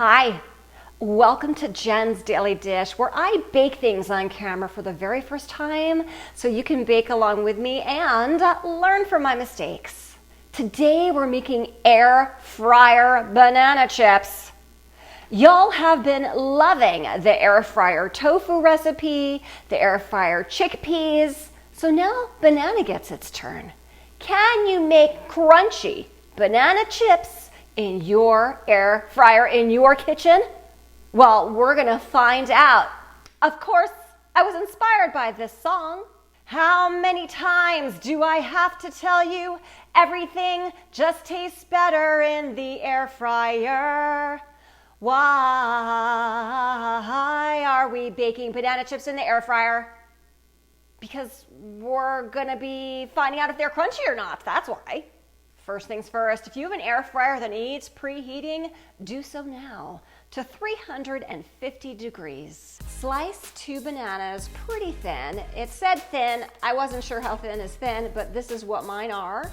Hi, welcome to Jen's Daily Dish, where I bake things on camera for the very first time so you can bake along with me and learn from my mistakes. Today we're making air fryer banana chips. Y'all have been loving the air fryer tofu recipe, the air fryer chickpeas, so now banana gets its turn. Can you make crunchy banana chips in your air fryer in your kitchen? Well, we're gonna find out. Of course, I was inspired by this song. How many times do I have to tell you everything just tastes better in the air fryer? Why are we baking banana chips in the air fryer? Because we're gonna be finding out if they're crunchy or not, that's why. First things first, if you have an air fryer that needs preheating, do so now to 350 degrees. Slice 2 bananas pretty thin. It said thin, I wasn't sure how thin is thin, but this is what mine are.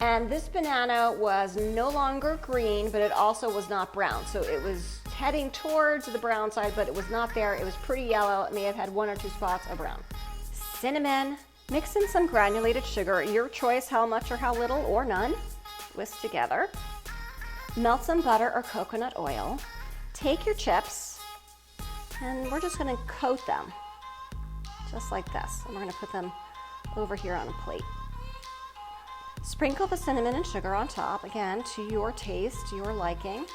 And this banana was no longer green, but it also was not brown. So it was heading towards the brown side, but it was not there. It was pretty yellow. It may have had 1 or 2 spots of brown. Cinnamon. Mix in some granulated sugar, your choice how much or how little or none. Whisk together. Melt some butter or coconut oil. Take your chips and we're just gonna coat them just like this. And we're gonna put them over here on a plate. Sprinkle the cinnamon and sugar on top, again, to your taste, your liking.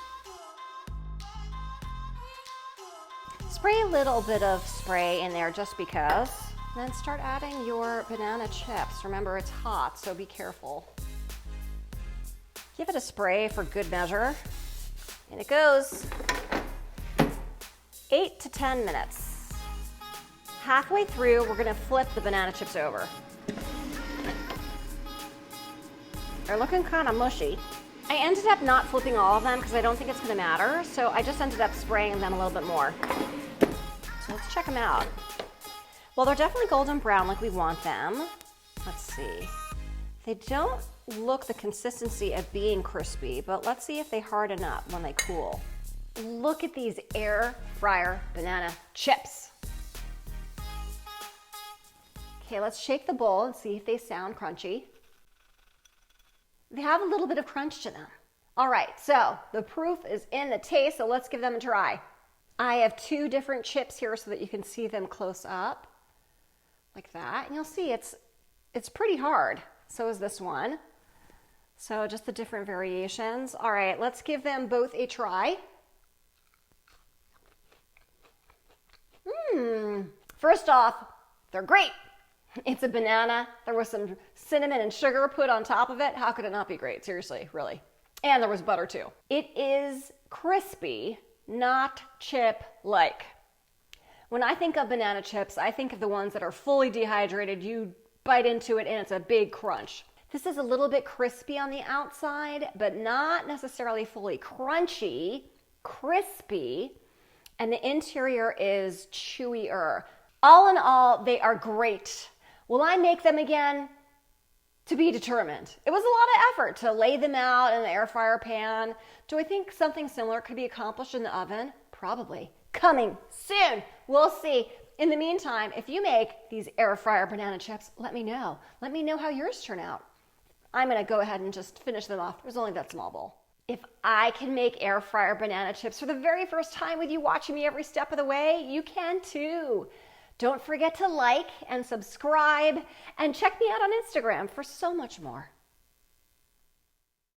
Spray a little bit of spray in there just because. Then start adding your banana chips. Remember, it's hot, so be careful. Give it a spray for good measure. And it goes 8 to 10 minutes. Halfway through, we're gonna flip the banana chips over. They're looking kind of mushy. I ended up not flipping all of them because I don't think it's gonna matter, so I just ended up spraying them a little bit more. So let's check them out. Well, they're definitely golden brown like we want them. Let's see. They don't look the consistency of being crispy, but let's see if they harden up when they cool. Look at these air fryer banana chips. Okay, let's shake the bowl and see if they sound crunchy. They have a little bit of crunch to them. All right, so the proof is in the taste, so let's give them a try. I have 2 different chips here so that you can see them close up. Like that, and you'll see it's pretty hard. So is this one. So just the different variations. All right, let's give them both a try. First off, they're great. It's a banana. There was some cinnamon and sugar put on top of it. How could it not be great? Seriously, really. And there was butter too. It is crispy, not chip-like. When I think of banana chips, I think of the ones that are fully dehydrated. You bite into it and it's a big crunch. This is a little bit crispy on the outside, but not necessarily fully crunchy, crispy, and the interior is chewier. All in all, they are great. Will I make them again? To be determined. It was a lot of effort to lay them out in the air fryer pan. Do I think something similar could be accomplished in the oven? Probably. Coming soon. We'll see. In the meantime, if you make these air fryer banana chips, let me know. Let me know how yours turn out. I'm going to go ahead and just finish them off. There's only that small bowl. If I can make air fryer banana chips for the very first time with you watching me every step of the way, you can too. Don't forget to like and subscribe and check me out on Instagram for so much more.